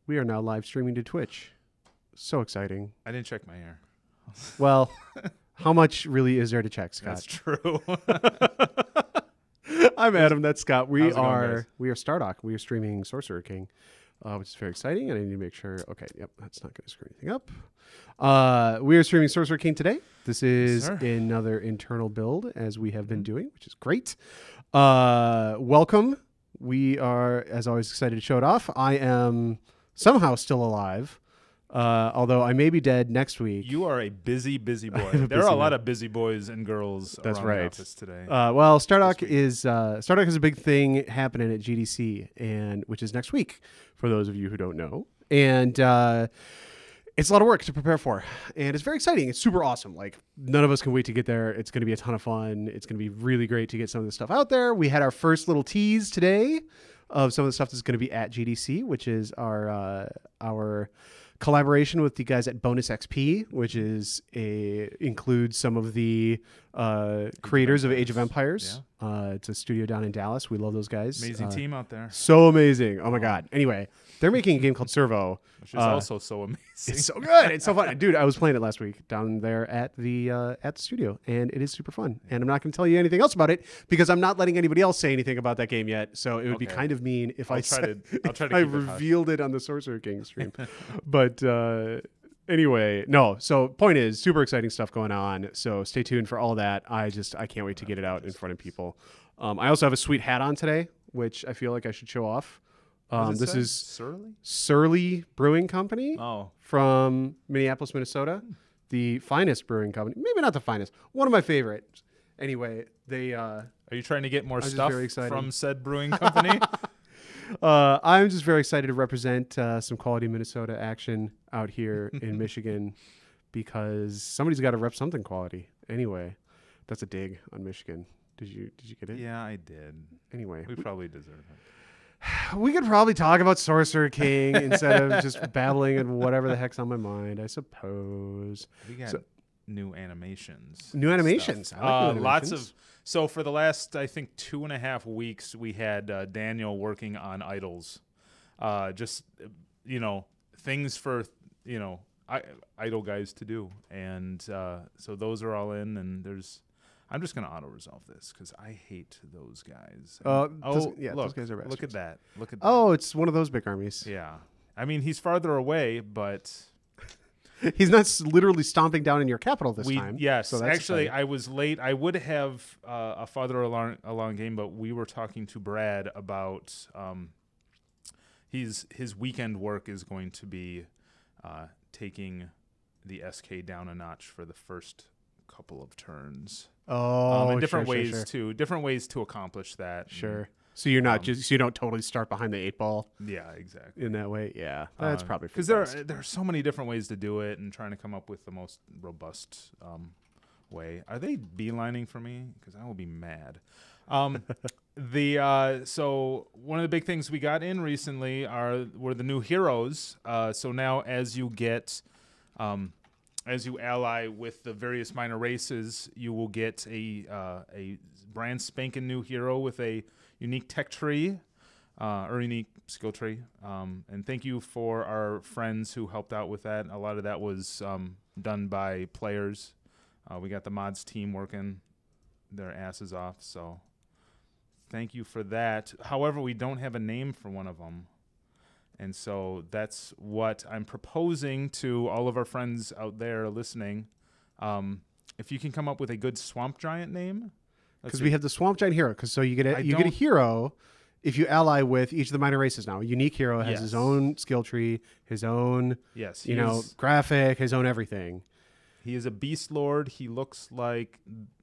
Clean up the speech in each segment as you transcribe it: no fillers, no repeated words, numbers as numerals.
We are now live streaming to Twitch. So exciting. I didn't check my hair. Well, how much really is there to check, Scott? That's true. I'm Adam. That's Scott. We How's it going, are guys? Stardock. We are streaming Sorcerer King, which is very exciting. And I need to make sure. Okay, yep, that's not going to screw anything up. We are streaming Sorcerer King today. This is another internal build, as we have been doing, which is great. Welcome. We are, as always, excited to show it off. I am somehow still alive, although I may be dead next week. You are a busy boy. There are a lot of busy boys and girls around the office today. Well, Stardock is a big thing happening at GDC, and which is next week for those of you who don't know. And it's a lot of work to prepare for, and it's very exciting. It's super awesome. Like, none of us can wait to get there. It's going to be a ton of fun. It's going to be really great to get some of this stuff out there. We had our first little tease today of some of the stuff that's going to be at GDC, which is our collaboration with the guys at Bonus XP, which includes some of the creators of Age of Empires. Yeah. It's a studio down in Dallas. We love those guys. Amazing team out there. So amazing. Oh my God. Anyway, they're making a game called Servo. Which is also so amazing. It's so good. It's so fun. Dude, I was playing it last week down there at the studio, and it is super fun. And I'm not going to tell you anything else about it because I'm not letting anybody else say anything about that game yet. So it would be kind of mean if I'll try to I revealed it on the Sorcerer King stream. But anyway, no. So point is, super exciting stuff going on. So stay tuned for all of that. I can't wait to get it out in front of people. I also have a sweet hat on today, which I feel like I should show off. This is Surly Brewing Company from Minneapolis, Minnesota. The finest brewing company. Maybe not the finest. One of my favorites. Anyway, they... Are you trying to get more stuff from said brewing company? I'm just very excited to represent some quality Minnesota action out here in Michigan because somebody's got to rep something quality. Anyway, that's a dig on Michigan. Did you get it? Yeah, I did. Anyway. We probably deserve it. We could probably talk about Sorcerer King instead of just babbling and whatever the heck's on my mind, I suppose. We got new animations. New animations. I like new animations. Lots of. So for the last, I think, 2.5 weeks, we had Daniel working on idols. Just, things for, idol guys to do. And so those are all in, and I'm just going to auto-resolve this because I hate those guys. Those guys are bastards. Look at that. Oh, it's one of those big armies. Yeah. I mean, he's farther away, but... He's not literally stomping down in your capital this time. Yes. So that's actually, exciting. I was late. I would have a farther along game, but we were talking to Brad about his weekend work is going to be taking the SK down a notch for the first couple of turns. And different ways to accomplish that. Sure. So you're not so you don't totally start behind the 8 ball. Yeah, exactly. In that way, yeah, that's probably because there are so many different ways to do it, and trying to come up with the most robust way. Are they beelining for me? Because I will be mad. So one of the big things we got in recently were the new heroes. So now as you ally with the various minor races, you will get a brand spanking new hero with a unique tech tree or unique skill tree. And thank you for our friends who helped out with that. A lot of that was done by players. We got the mods team working their asses off, so thank you for that. However, we don't have a name for one of them. And so that's what I'm proposing to all of our friends out there listening. If you can come up with a good swamp giant name. Because we have the swamp giant hero. So you get a hero if you ally with each of the minor races now. A unique hero has his own skill tree, his own graphic, his own everything. He is a beast lord. He looks like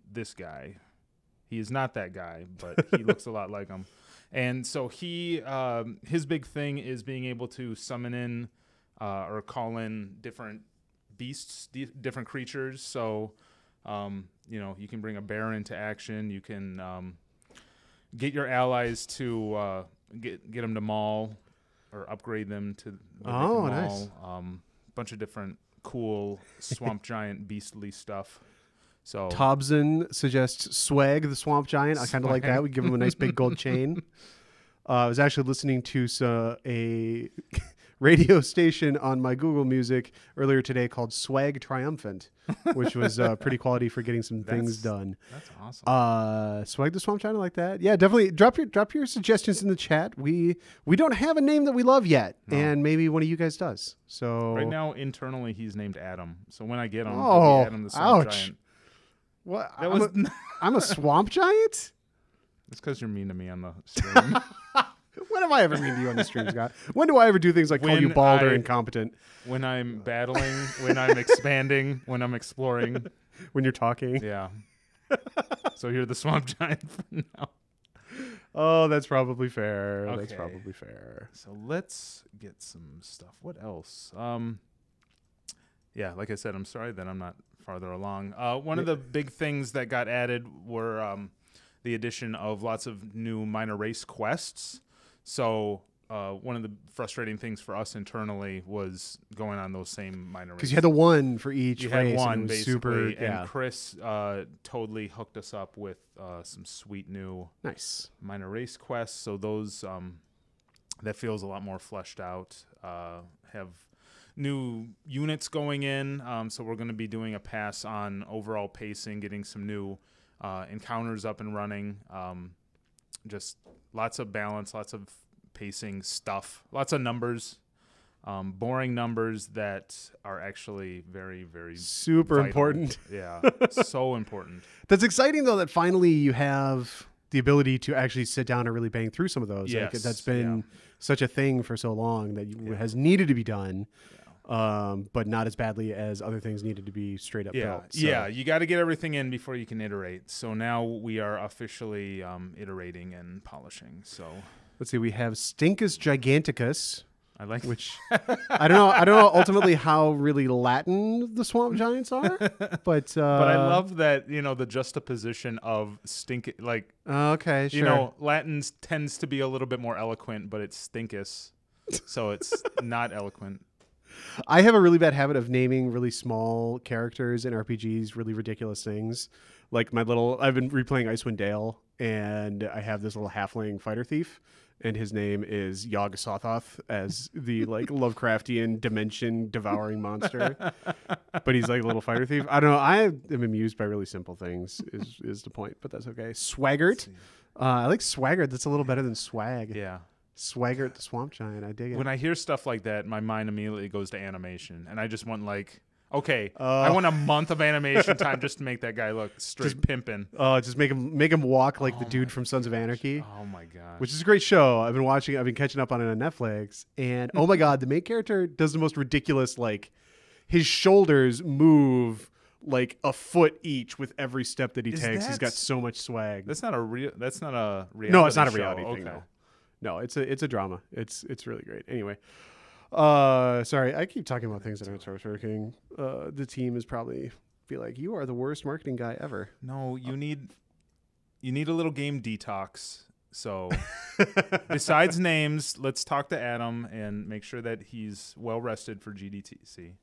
this guy. He is not that guy, but he looks a lot like him. And so his big thing is being able to summon in or call in different beasts, different creatures. So, you can bring a bear into action. You can get your allies to get them to maul or upgrade them to maul. Nice. Bunch of different cool swamp giant beastly stuff. So Tobson suggests Swag, the swamp giant. I kind of like that. We give him a nice big gold chain. I was actually listening to a radio station on my Google Music earlier today called Swag Triumphant, which was pretty quality for getting some things done. That's awesome. Swag the Swamp Giant, I like that. Yeah, definitely drop your suggestions in the chat. We don't have a name that we love yet, and maybe one of you guys does. So right now, internally, he's named Adam. So when I get him, oh, he'll be Adam the Swamp ouch. Giant. What? That I'm a swamp giant? It's because you're mean to me on the stream. When have I ever mean to you on the stream, Scott? When do I ever do things like call you bald or incompetent? When I'm battling, when I'm expanding, when I'm exploring. When you're talking? Yeah. So you're the Swamp Giant for now. Oh, that's probably fair. Okay. That's probably fair. So let's get some stuff. What else? Yeah, like I said, I'm sorry that I'm not farther along. One of the big things that got added were the addition of lots of new minor race quests. So one of the frustrating things for us internally was going on those same minor races. Because you had the one for each you race. had one, and it was basically, super, and Chris totally hooked us up with some sweet new nice minor race quests. So those that feels a lot more fleshed out. Have new units going in, so we're going to be doing a pass on overall pacing, getting some new encounters up and running. Just lots of balance, lots of pacing stuff, lots of numbers, boring numbers that are actually very, very super vital. important. Yeah, so important. That's exciting, though, that finally you have the ability to actually sit down and really bang through some of those. Yes, like, that's been such a thing for so long that has needed to be done. But not as badly as other things needed to be straight up built. So. Yeah, you got to get everything in before you can iterate. So now we are officially iterating and polishing. So let's see, we have Stinkus Giganticus. I like which I don't know ultimately how really Latin the swamp giants are, but I love that, the juxtaposition of okay, sure. Latin tends to be a little bit more eloquent, but it's stinkus, so it's not eloquent. I have a really bad habit of naming really small characters in RPGs really ridiculous things. Like I've been replaying Icewind Dale, and I have this little halfling fighter thief, and his name is Yog Sothoth, as the Lovecraftian dimension devouring monster. But he's like a little fighter thief. I don't know. I am amused by really simple things is the point, but that's okay. Swaggart. I like Swaggart. That's a little better than swag. Yeah. Swaggart the swamp giant. I dig it. When I hear stuff like that, my mind immediately goes to animation, and I just want I want a month of animation time just to make that guy look straight pimping. Oh, just make him walk like the dude from Sons of Anarchy. Oh my god, which is a great show. I've been catching up on it on Netflix, and oh my god, the main character does the most ridiculous. His shoulders move like a foot each with every step that he takes. He's got so much swag. That's not a reality. No, it's not a reality thing. Okay. No, it's a drama. It's really great. Anyway, sorry, I keep talking about things that aren't Sorcerer King. The team is probably be like, you are the worst marketing guy ever. No, you need a little game detox. So besides names, let's talk to Adam and make sure that he's well rested for GDTC.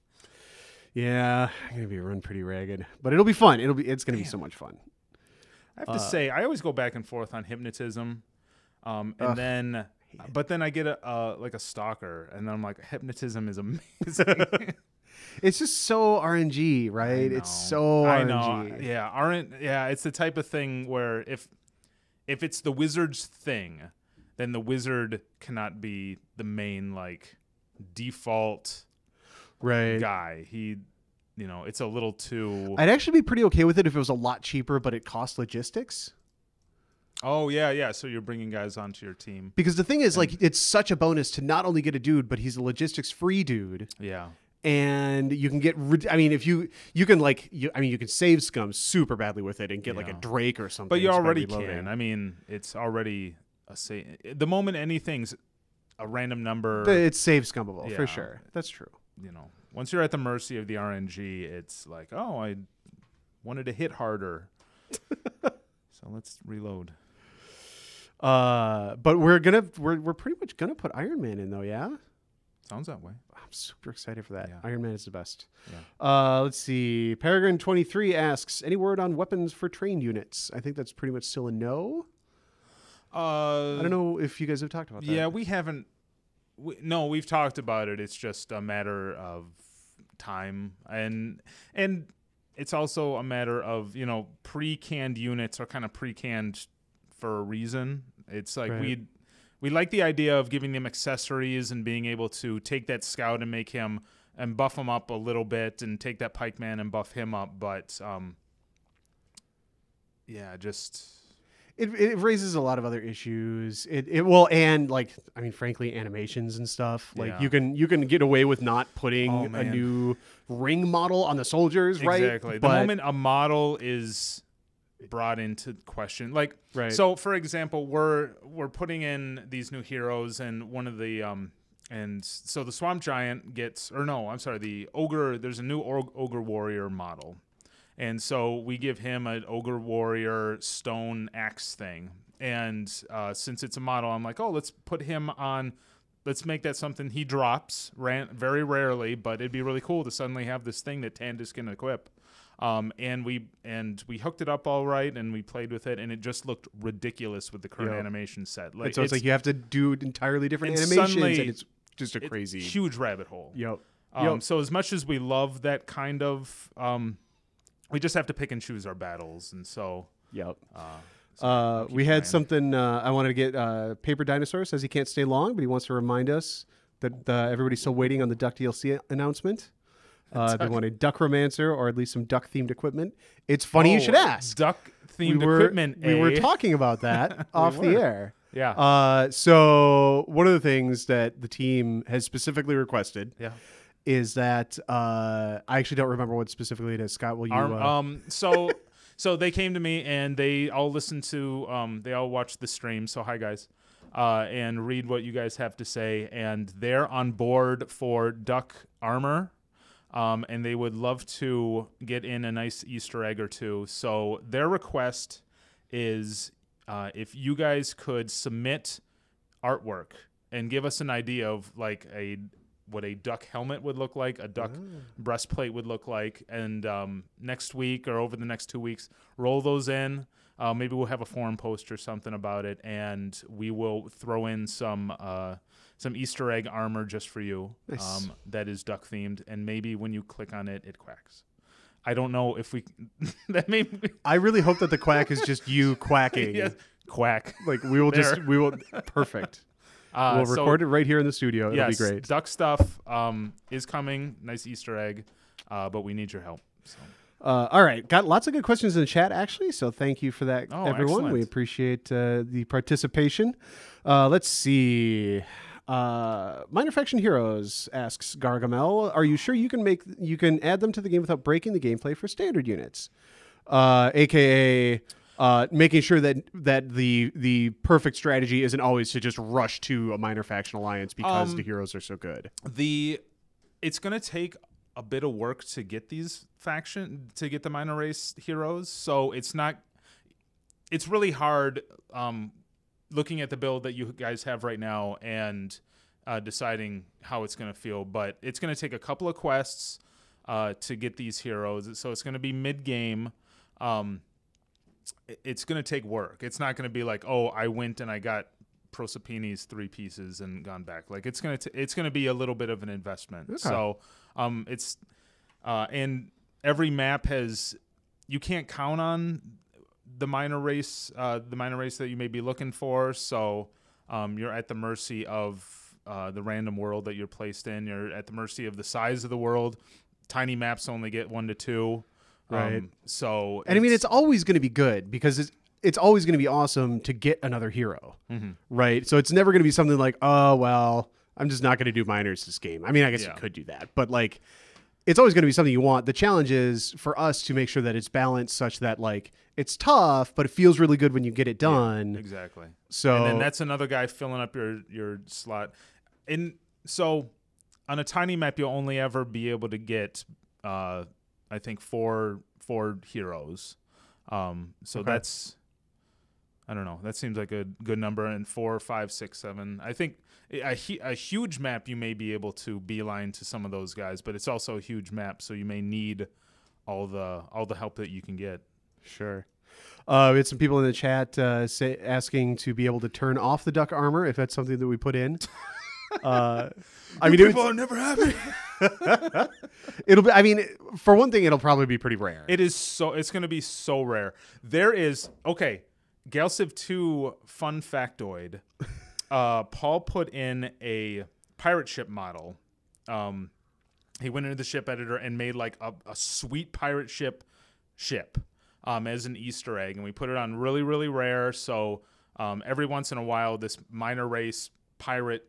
Yeah, I'm gonna be run pretty ragged, but it'll be fun. It's gonna be so much fun. I have to say, I always go back and forth on hypnotism. But then I get a stalker, and then I'm like, hypnotism is amazing. It's just so RNG, right? It's so RNG. I know. Yeah, it's the type of thing where if it's the wizard's thing, then the wizard cannot be the main default guy. He, it's a little too. I'd actually be pretty okay with it if it was a lot cheaper, but it cost logistics. Oh, yeah. So you're bringing guys onto your team. Because the thing is, it's such a bonus to not only get a dude, but he's a logistics-free dude. Yeah. And you can get, if you can save scum super badly with it and get a Drake or something. But you already can. I mean, it's already the moment anything's a random number. It's save scummable, for sure. That's true. Once you're at the mercy of the RNG, it's like, oh, I wanted to hit harder. So let's reload. But we're pretty much gonna put Iron Man in though, yeah? Sounds that way. I'm super excited for that. Yeah. Iron Man is the best. Yeah. Let's see. Peregrine 23 asks, any word on weapons for trained units? I think that's pretty much still a no. I don't know if you guys have talked about that. Yeah, we haven't No, we've talked about it. It's just a matter of time, and it's also a matter of, pre-canned units are kind of pre-canned for a reason. It's like Right. we like the idea of giving them accessories and being able to take that scout and make him and buff him up a little bit, and take that pikeman and buff him up, but just. It raises a lot of other issues. It will, and like, I mean, frankly, animations and stuff. Like Yeah. you can get away with not Oh, putting a man. new ring model on the soldiers, right? Exactly. The But- moment a model is brought into question, like, Right. so for example, we're putting in these new heroes, and one of the and so the swamp giant gets, or no, I'm sorry, the ogre. There's a new ogre warrior model. And so we give him an ogre warrior stone axe thing. And since it's a model, I'm like, oh, let's put him on. Let's make that something he drops very rarely, but it'd be really cool to suddenly have this thing that Tandis can equip. And we hooked it up all right, and we played with it, and it just looked ridiculous with the current animation set. And so it's like you have to do entirely different animations, and it's just a crazy huge rabbit hole. Yep. So as much as we love that kind of, we just have to pick and choose our battles, and so. Yep. Keep We had trying. something I wanted to get. Paper Dinosaur says he can't stay long, but he wants to remind us that everybody's still waiting on the Duck DLC announcement. They wanted Duck Romancer, or at least some duck-themed equipment. It's funny you should ask. Duck-themed equipment. We were talking about that off the air. Yeah. So one of the things that the team has specifically requested is that I actually don't remember what specifically it is. Scott, will you? So they came to me, and they all listened to, they all watched the stream. So hi guys, and read what you guys have to say. And they're on board for duck armor, and they would love to get in a nice Easter egg or two. So their request is, if you guys could submit artwork and give us an idea of like what a duck helmet would look like, a duck breastplate would look like, and next week or over the next 2 weeks, roll those in. Maybe we'll have a forum post or something about it, and we will throw in some Easter egg armor just for you. Nice. That is duck themed, and maybe when you click on it, it quacks. I don't know if we that may be, I really hope that the quack is just you quacking. yes, quack. Like we will perfect. We'll record it right here in the studio. It'll be great. Duck stuff is coming. Nice Easter egg, but we need your help. So. All right. Got lots of good questions in the chat, actually. So thank you for that, everyone. Excellent. We appreciate the participation. Let's see. Minor Faction Heroes asks Gargamel, are you sure you can add them to the game without breaking the gameplay for standard units? AKA making sure that the perfect strategy isn't always to just rush to a minor faction alliance because the heroes are so good. It's gonna take a bit of work to get the minor race heroes. So it's really hard looking at the build that you guys have right now and deciding how it's gonna feel. But it's gonna take a couple of quests to get these heroes. So it's gonna be mid game. It's going to take work. It's not going to be like, oh, I went and I got Proserpini's 3 pieces and gone back. Like it's going to be a little bit of an investment. Okay. So and every map you can't count on the minor race that you may be looking for. So you're at the mercy of the random world that you're placed in. You're at the mercy of the size of the world. Tiny maps only get 1 to 2. Right. I mean, it's always going to be good because it's always going to be awesome to get another hero. Mm-hmm. Right. So it's never going to be something like, oh, well, I'm just not going to do minors this game. I mean, I guess you could do that, but like, it's always going to be something you want. The challenge is for us to make sure that it's balanced such that like it's tough, but it feels really good when you get it done. Yeah, exactly. So, and then that's another guy filling up your slot. And so on a tiny map, you'll only ever be able to get, I think four heroes. So that's, I don't know. That seems like a good number. And 4, 5, 6, 7. I think a huge map you may be able to beeline to some of those guys, but it's also a huge map, so you may need all the help that you can get. Sure. We had some people in the chat asking to be able to turn off the duck armor if that's something that we put in. I mean, people are never happy. it'll be. I mean, for one thing, it'll probably be pretty rare. It's going to be so rare. There is Galciv 2 fun factoid. Paul put in a pirate ship model. He went into the ship editor and made like a sweet pirate ship as an Easter egg, and we put it on really, really rare. So every once in a while, this minor race pirate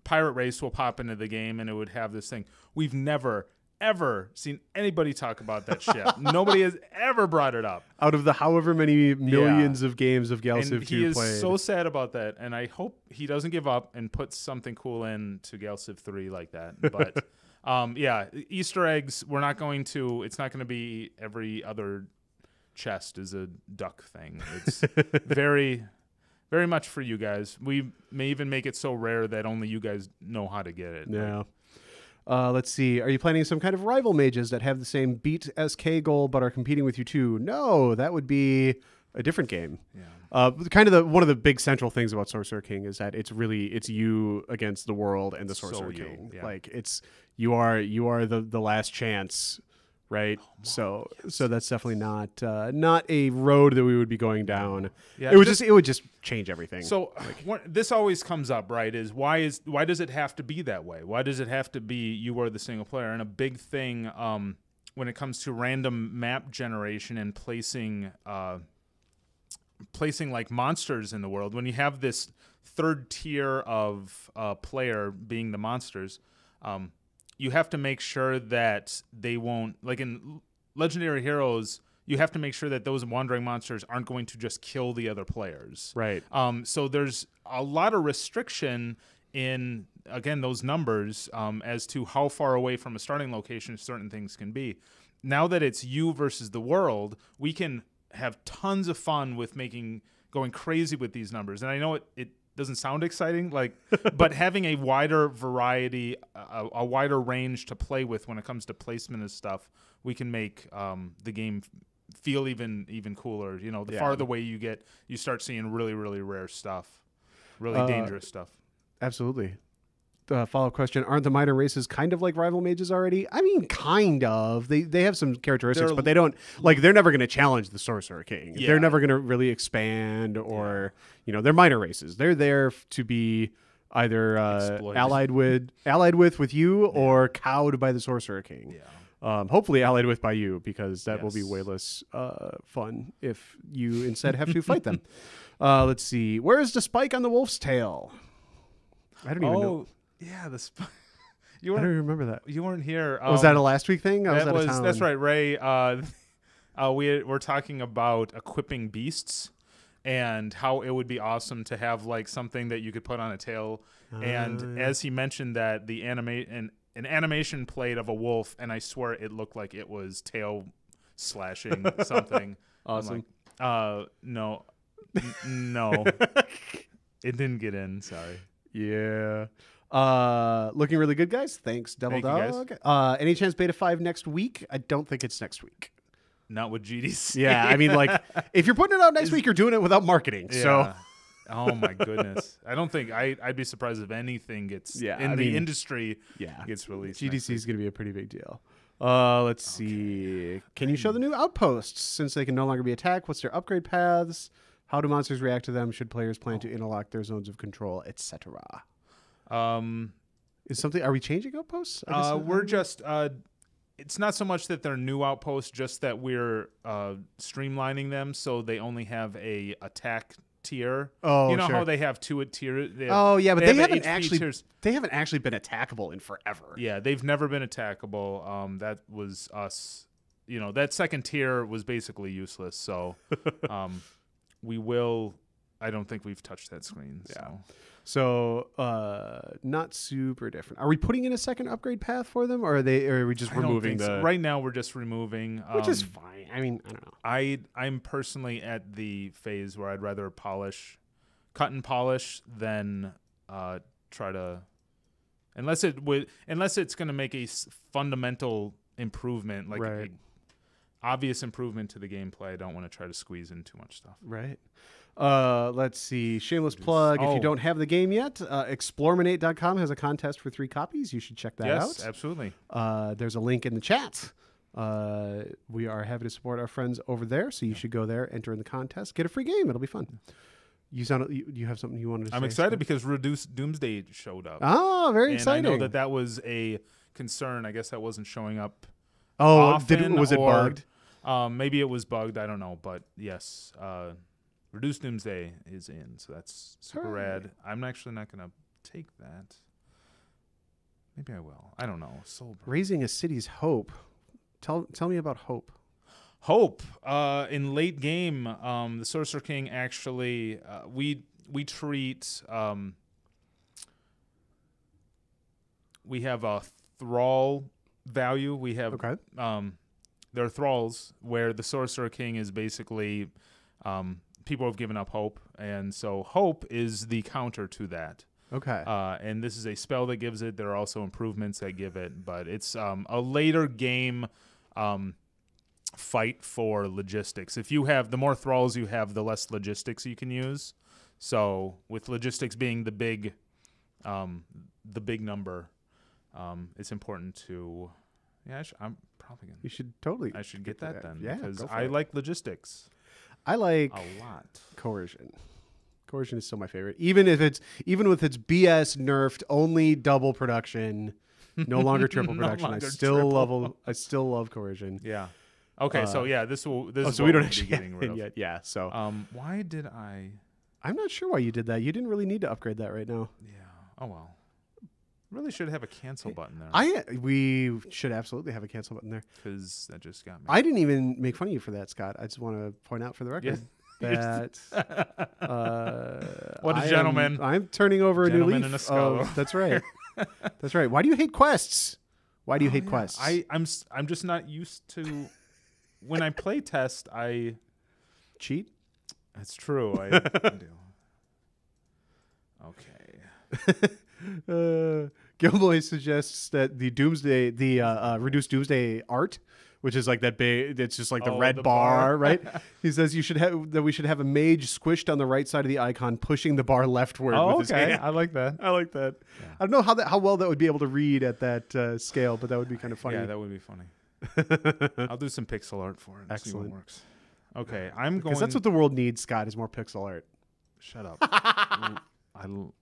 race will pop into the game, and it would have this thing. We've never ever seen anybody talk about that ship. Nobody has ever brought it up. Out of the however many millions of games of Galciv 2 he is played. so sad about that, and I hope he doesn't give up and puts something cool into Galciv 3 like that. But Easter eggs, we're not going to. It's not going to be every other chest is a duck thing. It's very, very much for you guys. We may even make it so rare that only you guys know how to get it. Yeah. Let's see. Are you planning some kind of rival mages that have the same beat SK goal but are competing with you too? No, that would be a different game. Yeah. Kind of one of the big central things about Sorcerer King is that it's you against the world and the Sorcerer King. Yeah. Like you are the last chance, right? So that's definitely not a road that we would be going down. Yeah, it would just change everything. So this always comes up, right? Is why does it have to be that way? Why does it have to be you are the single player? And a big thing when it comes to random map generation and placing like monsters in the world, when you have this third tier of player being the monsters, you have to make sure that they won't, like in Legendary Heroes, you have to make sure that those wandering monsters aren't going to just kill the other players. Right. So there's a lot of restriction in, again, those numbers as to how far away from a starting location certain things can be. Now that it's you versus the world, we can have tons of fun with going crazy with these numbers. And I know it doesn't sound exciting, but having a wider variety, a wider range to play with when it comes to placement and stuff, we can make the game feel even cooler. You know, the farther away you get, you start seeing really, really rare stuff, really dangerous stuff. Absolutely. Follow-up question: aren't the minor races kind of like rival mages already? I mean, kind of. They have some characteristics, but they don't they're never going to challenge the Sorcerer King. Yeah. They're never going to really expand or they're minor races. They're there to be either allied with you or cowed by the Sorcerer King. Yeah. Hopefully allied with by you, because that will be way less fun if you instead have to fight them. Let's see. Where is the spike on the wolf's tail? I don't even know. Yeah, I don't even remember that. You weren't here. Was that a last week thing? That's right, Ray. We're talking about equipping beasts and how it would be awesome to have like something that you could put on a tail. And as he mentioned that an animation played of a wolf, and I swear it looked like it was tail slashing something. Awesome. I'm like, no, it didn't get in. Sorry. Yeah. Looking really good, guys. Thanks, Double Dog. Any chance Beta 5 next week? I don't think it's next week. Not with GDC. Yeah, I mean, like, if you're putting it out next week, you're doing it without marketing. Yeah. So, oh my goodness, I don't think I'd be surprised if anything gets the industry gets released. GDC is going to be a pretty big deal. Let's see. Can you show the new Outposts since they can no longer be attacked? What's their upgrade paths? How do monsters react to them? Should players plan to interlock their zones of control, etc.? Are we changing Outposts? We're just it's not so much that they're new Outposts, just that we're streamlining them so they only have a attack tier. Oh, you know how they have two tiers. But they haven't actually been attackable in forever. Yeah, they've never been attackable. That was us. That second tier was basically useless. So, I don't think we've touched that screen. Yeah. So not super different. Are we putting in a second upgrade path for them, or are we just removing the? Right now, we're just removing, which is fine. I mean, I don't know. I'm personally at the phase where I'd rather cut and polish than try to, unless it's going to make a fundamental improvement, like a obvious improvement to the gameplay. I don't want to try to squeeze in too much stuff. Right. Let's see. Shameless plug. If you don't have the game yet, Explorminate.com has a contest for 3 copies. You should check that out. Yes, absolutely. There's a link in the chat. We are happy to support our friends over there, so you should go there, enter in the contest, get a free game. It'll be fun. You have something you wanted to say? I'm excited because Reduced Doomsday showed up. Oh, very exciting. I know that was a concern. I guess that wasn't showing up. Oh, often, was it bugged? Maybe it was bugged. I don't know. But yes, Reduced Doomsday is in, so that's super rad. I'm actually not going to take that. Maybe I will. I don't know. Raising a City's Hope. Tell me about Hope. Hope. In late game, the Sorcerer King actually we treat we have a thrall value. We have there are thralls where the Sorcerer King is basically people have given up hope, and so hope is the counter to that. Okay. And this is a spell that gives it. There are also improvements that give it, but it's a later game fight for logistics. If you have the more thralls you have, the less logistics you can use. So with logistics being the big number, it's important to. Yeah, I'm probably gonna. You should totally. I should get that then. Yeah, because I like logistics. I like a lot coercion. Coercion is still my favorite, even with its BS nerfed only double production, no longer triple production. I still love coercion. Yeah. Okay, so yeah, this is so we don't actually actually getting rid of. yet. Yeah. So why did I? I'm not sure why you did that. You didn't really need to upgrade that right now. Yeah. Oh well. Really should have a cancel button there. We should absolutely have a cancel button there. Because that just got me. I didn't even make fun of you for that, Scott. I just want to point out for the record that what a gentleman. I'm turning over a new leaf. In a skull. That's right. That's right. Why do you hate quests? Why do you hate quests? I'm just not used to when I play test. I cheat. That's true. I do. Okay. Gilboy suggests that the Doomsday, Reduced Doomsday art, which is like that big, it's just like the red bar, right? He says we should have a mage squished on the right side of the icon, pushing the bar leftward with his hand. I like that. I like that. Yeah. I don't know how well that would be able to read at that scale, but that would be kind of funny. Yeah, that would be funny. I'll do some pixel art for it. Excellent. See what works. Okay, I'm going. Because that's what the world needs, Scott, is more pixel art. Shut up. I know.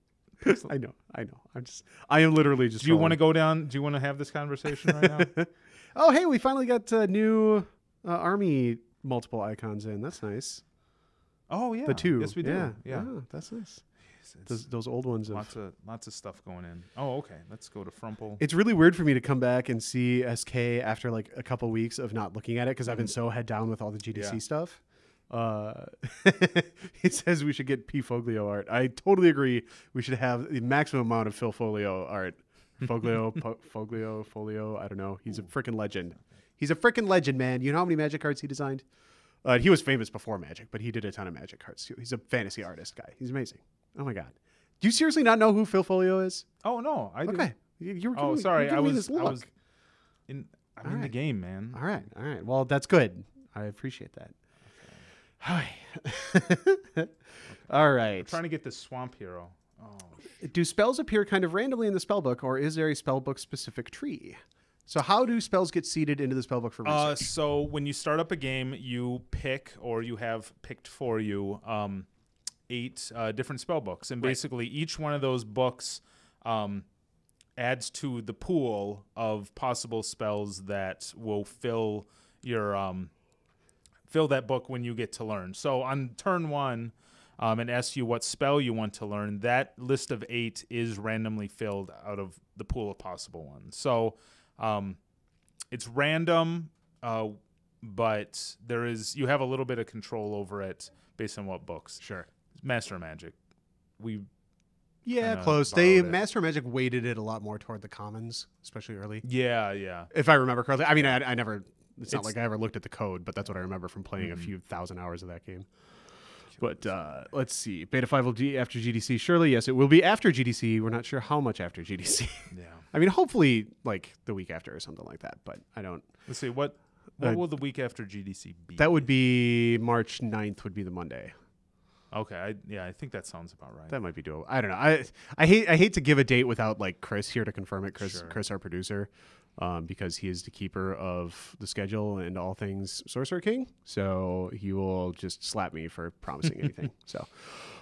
I am literally just. Do you want to go down? Do you want to have this conversation right now? Oh, hey, we finally got new army multiple icons in. That's nice. Oh yeah, the 2. Yes, we do. Yeah, oh, that's nice. Those old ones. Lots of stuff going in. Oh, okay. Let's go to Frumple. It's really weird for me to come back and see SK after like a couple weeks of not looking at it because I've been so head down with all the GDC stuff. It says we should get P. Foglio art. I totally agree. We should have the maximum amount of Phil Folio art. Folio. I don't know. He's a freaking legend. He's a freaking legend, man. You know how many Magic cards he designed? He was famous before Magic, but he did a ton of Magic cards too. He's a fantasy artist guy. He's amazing. Oh my god. Do you seriously not know who Phil Folio is? Oh no, I do. Okay. Sorry. I was in the game, man. All right. Well, that's good. I appreciate that. Hi. Okay. All right. I'm trying to get this Swamp Hero. Oh. Do spells appear kind of randomly in the spellbook, or is there a spellbook specific tree? So how do spells get seeded into the spellbook for research? So when you start up a game, you pick, or you have picked for you, 8 different spellbooks, and basically each one of those books adds to the pool of possible spells that will fill your fill that book when you get to learn. So on turn 1, and asks you what spell you want to learn, that list of 8 is randomly filled out of the pool of possible ones. So it's random, but you have a little bit of control over it based on what books. Sure. Master of Magic. Close. Master Magic weighted it a lot more toward the commons, especially early. Yeah. If I remember correctly. I mean, I never. It's not like I ever looked at the code, but that's what I remember from playing a few thousand hours of that game. But let's see. Beta 5 will be after GDC. Surely, yes, it will be after GDC. We're not sure how much after GDC. Yeah. I mean, hopefully, like the week after or something like that. But I don't. Let's see. What will the week after GDC be? That would be March 9th would be the Monday. Okay, I think that sounds about right. That might be doable. I don't know. I hate to give a date without like Chris here to confirm it. Chris, our producer, because he is the keeper of the schedule and all things Sorcerer King. So he will just slap me for promising anything. So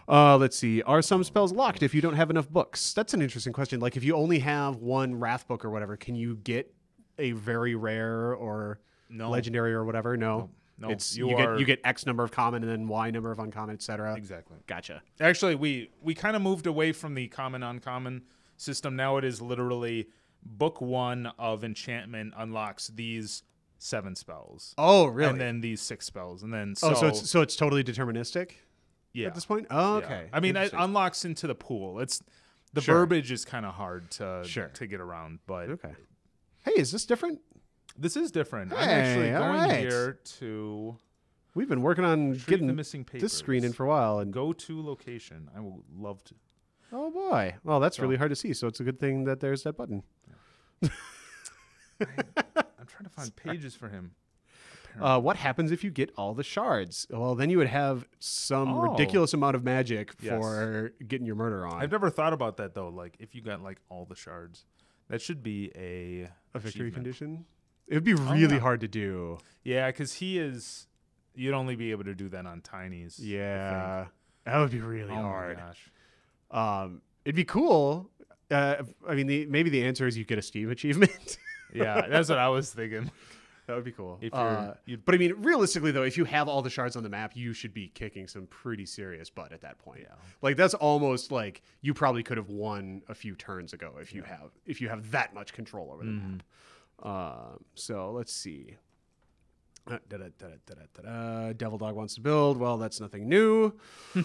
let's see. Are some spells locked if you don't have enough books? That's an interesting question. Like if you only have one Wrath book or whatever, can you get a very rare or legendary or whatever? No. No, it's you get X number of common and then Y number of uncommon, etc. Exactly. Gotcha. Actually, we kind of moved away from the common uncommon system. Now it is literally book 1 of enchantment unlocks these 7 spells. Oh, really? And then these 6 spells, and then so it's totally deterministic. Yeah. At this point. Oh, okay. Yeah. I mean, it unlocks into the pool. It's the verbiage is kind of hard to get around, but okay. Hey, is this different? This is different. Hey, I'm actually going right. here to. We've been working on getting the missing papers. This screen in for a while, and go to location. I will love to. Oh boy! Well, that's really hard to see, so it's a good thing that there's that button. Yeah. I'm trying to find pages for him. What happens if you get all the shards? Well, then you would have some ridiculous amount of magic for getting your murder on. I've never thought about that though. Like if you got like all the shards, that should be a victory condition. It would be really hard to do. Yeah, because you'd only be able to do that on tinies. Yeah, that would be really hard. My gosh. It'd be cool. I mean, maybe the answer is you get a Steam achievement. Yeah, that's what I was thinking. That would be cool. If but I mean, realistically though, if you have all the shards on the map, you should be kicking some pretty serious butt at that point. Yeah. Like that's almost like you probably could have won a few turns ago if you have that much control over the map. So let's see. Devil Dog wants to build. Well, that's nothing new. Hey,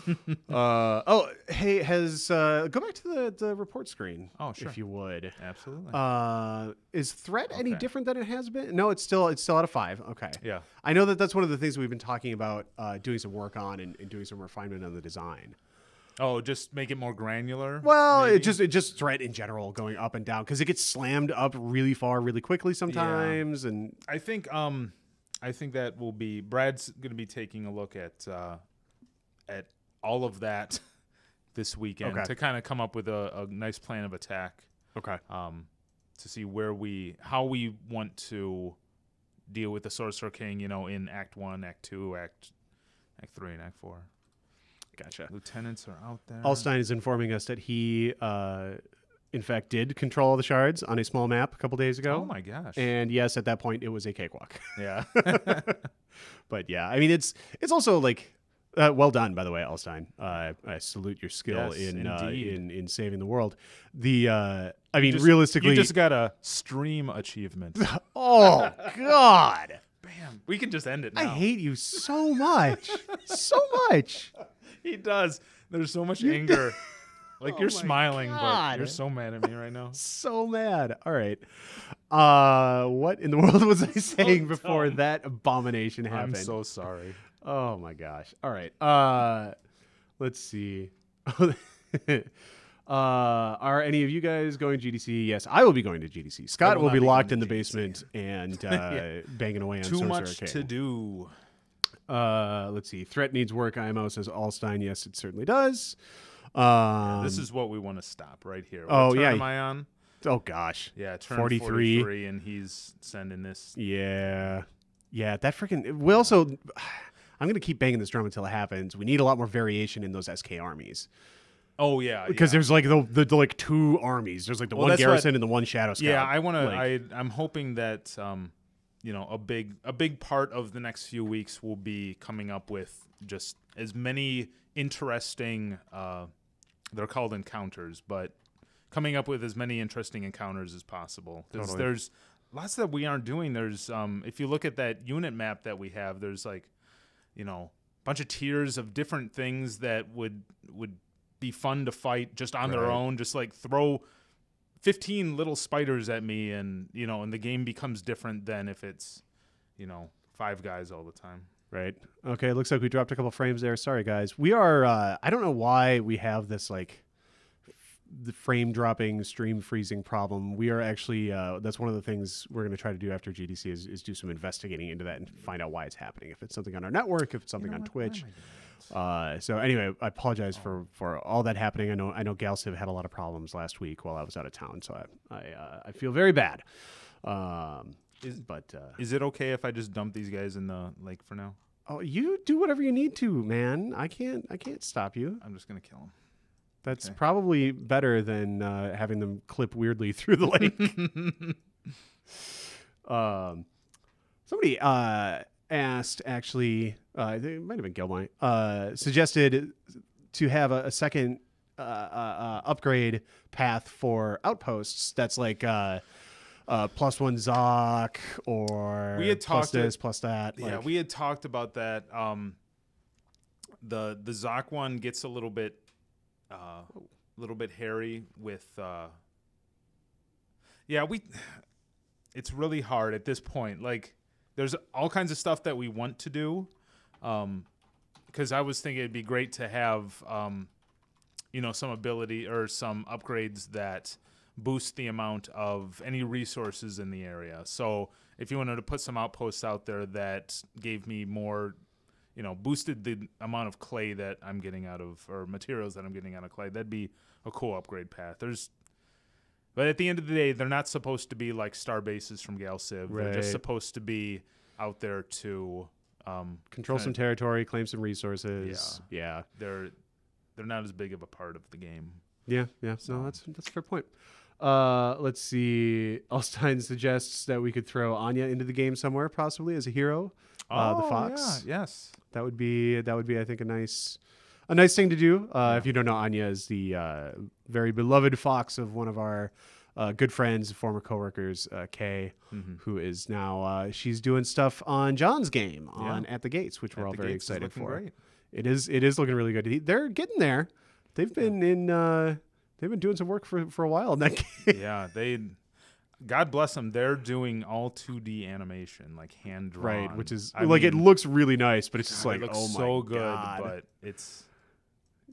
go back to the report screen. Oh, sure. If you would. Absolutely. Is threat any different than it has been? No, it's still out of 5. Okay. Yeah. I know that's one of the things we've been talking about doing some work on and doing some refinement on the design. Oh, just make it more granular? Well, maybe? it just threat in general going up and down because it gets slammed up really far really quickly sometimes. Yeah. And I think that will be Brad's going to be taking a look at all of that this weekend to kind of come up with a nice plan of attack. Okay. To see how we want to deal with the Sorcerer King, in Act 1, Act 2, Act 3, and Act 4. Gotcha. Lieutenants are out there. Alstein is informing us that he, in fact, did control all the shards on a small map a couple days ago. Oh, my gosh. And yes, at that point, it was a cakewalk. Yeah. But yeah, I mean, it's also like, well done, by the way, Alstein. I salute your skill in saving the world. Realistically, you just got a stream achievement. Oh, God. Bam. We can just end it now. I hate you so much. So much. He does. There's so much anger. Like you're smiling, but you're so mad at me right now. So mad. All right. What in the world was I saying before that abomination happened? I'm so sorry. Oh my gosh. All right. Let's see. Are any of you guys going GDC? Yes, I will be going to GDC. Scott will be locked in the basement and banging away on Too Sorcerer much King. to do. Let's see. Threat needs work. IMO says Alstein. Yes, it certainly does. This is what we want to stop right here. What turn am I on? Oh gosh. Yeah, turn 43, and he's sending this. Yeah, that freaking. We also. I'm gonna keep banging this drum until it happens. We need a lot more variation in those SK armies. Oh yeah, because there's like the like 2 armies. There's like the one garrison and the one shadow scout. Yeah, I want to. I'm hoping that a big part of the next few weeks will be coming up with just as many interesting. They're called encounters, but coming up with as many interesting encounters as possible. Because there's lots that we aren't doing. There's if you look at that unit map that we have, there's like, a bunch of tiers of different things that would be fun to fight just on their own. Just like throw 15 little spiders at me, and and the game becomes different than if it's 5 guys all the time. Right. Okay. Looks like we dropped a couple frames there. Sorry, guys. We are. I don't know why we have this like the frame dropping, stream freezing problem. We are actually. That's one of the things we're going to try to do after GDC is do some investigating into that and find out why it's happening. If it's something on our network, if it's something on Twitch. So anyway, I apologize for all that happening. I know Galciv had a lot of problems last week while I was out of town, so I feel very bad. Is it okay if I just dump these guys in the lake for now? Oh, you do whatever you need to, man. I can't stop you. I'm just gonna kill them. That's probably better than having them clip weirdly through the lake. Somebody asked, actually, it might have been Gilmite, suggested to have a second upgrade path for Outposts that's like +1 Zoc or we had plus this, plus that. Yeah, we had talked about that. The Zoc one gets a little bit hairy with it's really hard at this point. Like, there's all kinds of stuff that we want to do, because I was thinking it'd be great to have some ability or some upgrades that boost the amount of any resources in the area. So if you wanted to put some outposts out there that gave me more, boosted the amount of clay that I'm getting out of, or materials that I'm getting out of clay, that'd be a cool upgrade path. But at the end of the day, they're not supposed to be like star bases from Galciv. Right. They're just supposed to be out there to control some territory, claim some resources. Yeah. They're not as big of a part of the game. Yeah. So. No, that's a fair point. Let's see. Alstein suggests that we could throw Anya into the game somewhere, possibly as a hero. The fox. Yeah, yes. That would be I think a nice thing to do. If you don't know, Anya is the very beloved fox of one of our good friends, former coworkers, Kay, who is now she's doing stuff on John's game on At the Gates, which we're all very excited for. Great. It is looking really good. They're getting there. They've been they've been doing some work for a while in that game. Yeah, God bless them. They're doing all 2D animation, like hand drawn. Right, which is it looks really nice, but it's just like, it looks oh my so good, God. but it's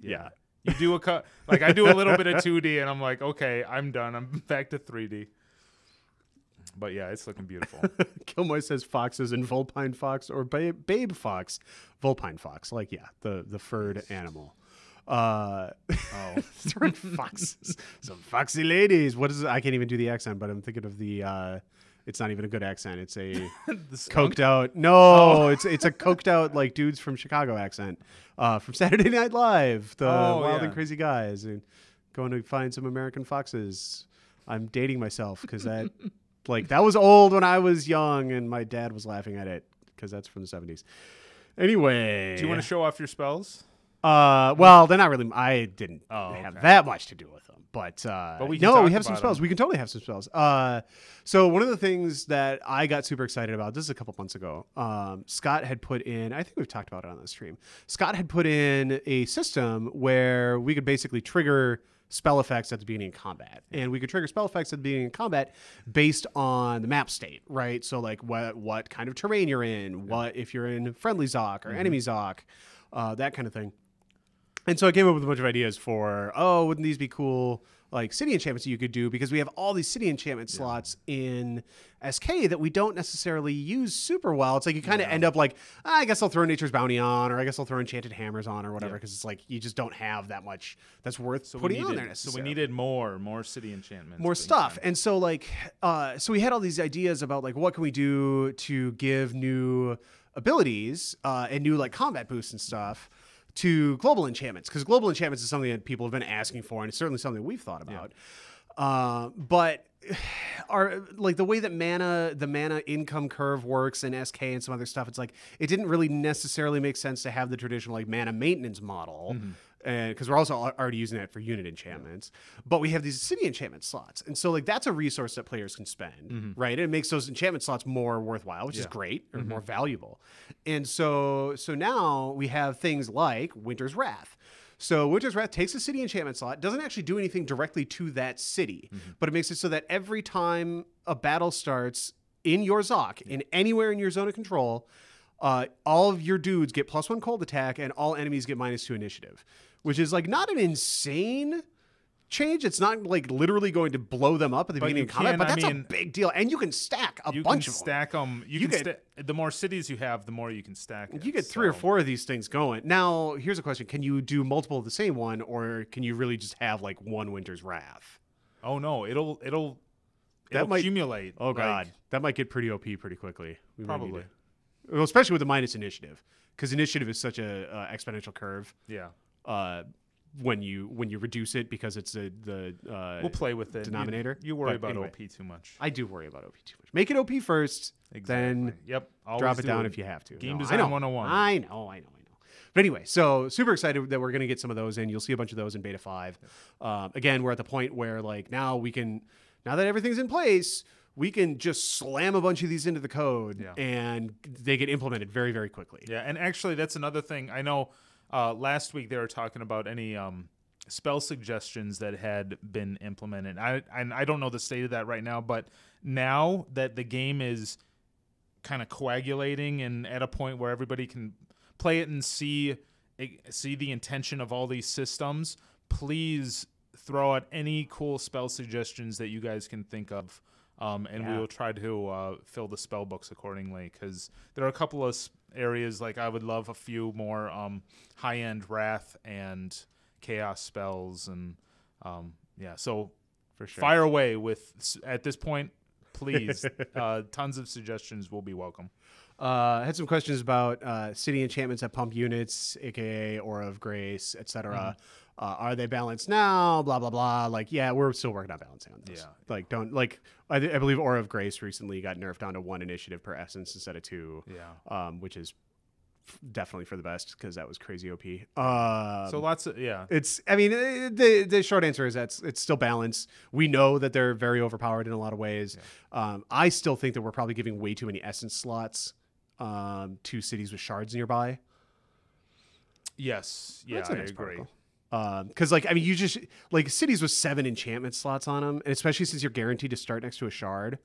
yeah. You do I do a little bit of 2D, and I'm like, okay, I'm done. I'm back to 3D. But yeah, it's looking beautiful. Kilmoy says foxes and vulpine fox or babe fox, vulpine fox, like the furred animal. Sorry, foxes, some foxy ladies. What is it? I can't even do the accent, but I'm thinking of the. It's not even a good accent. It's a coked out. No, it's a coked out like dudes from Chicago accent from Saturday Night Live. The Wild and Crazy Guys and going to find some American foxes. I'm dating myself because that was old when I was young and my dad was laughing at it because that's from the 70s. Anyway, do you want to show off your spells? Well, they're not really. I didn't have that much to do with them, but we have some spells. We can totally have some spells. So one of the things that I got super excited about, this is a couple months ago, Scott had put in, I think we've talked about it on the stream. Scott had put in a system where we could basically trigger spell effects at the beginning of combat, and we could trigger spell effects at the beginning of combat based on the map state, right? So like what kind of terrain you're in, what if you're in friendly Zoc or enemy Zoc, that kind of thing. And so I came up with a bunch of ideas for, wouldn't these be cool, like city enchantments that you could do? Because we have all these city enchantment slots in SK that we don't necessarily use super well. It's like you kind of end up like, I guess I'll throw Nature's Bounty on, or I guess I'll throw Enchanted Hammers on, or whatever, because it's like you just don't have that much that's worth putting on there. So we needed more city enchantments. More stuff. And so so we had all these ideas about like, what can we do to give new abilities and new like combat boosts and stuff to global enchantments, because global enchantments is something that people have been asking for, and it's certainly something we've thought about. But the way that the mana income curve works in SK and some other stuff, it's like it didn't really necessarily make sense to have the traditional like mana maintenance model. Because we're also already using that for unit enchantments, but we have these city enchantment slots, and so like that's a resource that players can spend, right? And it makes those enchantment slots more worthwhile, which is great, or more valuable. And so now we have things like Winter's Wrath. So Winter's Wrath takes a city enchantment slot, doesn't actually do anything directly to that city, but it makes it so that every time a battle starts in your Zoc, in anywhere in your zone of control, all of your dudes get +1 cold attack, and all enemies get -2 initiative. Which is like not an insane change. It's not like literally going to blow them up at the beginning of combat, but that's a big deal. And you can stack a bunch of them. Stack them. You can the more cities you have, the more you can stack it. You get 3 or 4 of these things going. Now, here's a question. Can you do multiple of the same one, or can you really just have like one Winter's Wrath? Oh, no. It'll accumulate. Oh, God. That might get pretty OP pretty quickly. Probably. Well, especially with the minus initiative, because initiative is such a exponential curve. Yeah. When you reduce it, because it's the we'll play with it denominator. You worry about OP too much. I do worry about OP too much. Make it OP first, then drop it down if you have to. Game design 101. I know. But anyway, so super excited that we're going to get some of those in. You'll see a bunch of those in beta 5. Again, we're at the point where like now that everything's in place, we can just slam a bunch of these into the code and they get implemented very, very quickly. Yeah, and actually that's another thing. I know last week they were talking about any spell suggestions that had been implemented. I don't know the state of that right now, but now that the game is kind of coagulating and at a point where everybody can play it and see the intention of all these systems, please throw out any cool spell suggestions that you guys can think of. And we will try to fill the spell books accordingly, because there are a couple of areas like I would love a few more high-end Wrath and Chaos spells, and so for sure, fire away with at this point, please. Tons of suggestions will be welcome. I had some questions about city enchantments that pump units, aka Aura of Grace, etc. Are they balanced now? Blah blah blah. Like, yeah, we're still working on balancing on those. Yeah. I believe Aura of Grace recently got nerfed down to 1 initiative per essence instead of 2. Yeah. Which is definitely for the best, because that was crazy OP. So lots of It's. I mean, the short answer is that it's still balanced. We know that they're very overpowered in a lot of ways. Yeah. I still think that we're probably giving way too many essence slots to cities with shards nearby. Yes. Yeah, I agree. Because you just like cities with 7 enchantment slots on them, and especially since you're guaranteed to start next to a shard,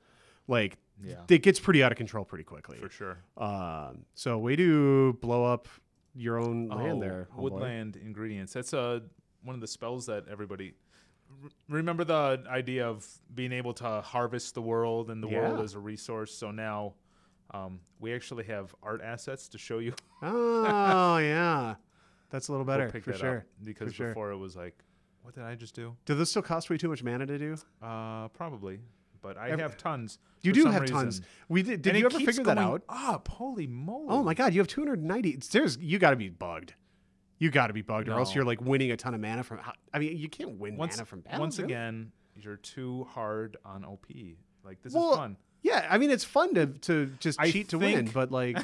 it gets pretty out of control pretty quickly. For sure. So way to blow up your own land there. Woodland Ingredients. That's one of the spells that everybody remember, the idea of being able to harvest the world and the world as a resource. So now we actually have art assets to show you. Oh yeah. That's a little better, for sure. Because before it was like, what did I just do? Do those still cost way too much mana to do? Probably, but I have tons. You do have tons. Did you ever figure that out? Up, holy moly! Oh my god, you have 290. You got to be bugged. You got to be bugged, or else you're like winning a ton of mana from. I mean, you can't win mana from battle. Once again, you're too hard on OP. Like, this is fun. Yeah, I mean, it's fun to just cheat to win, but like.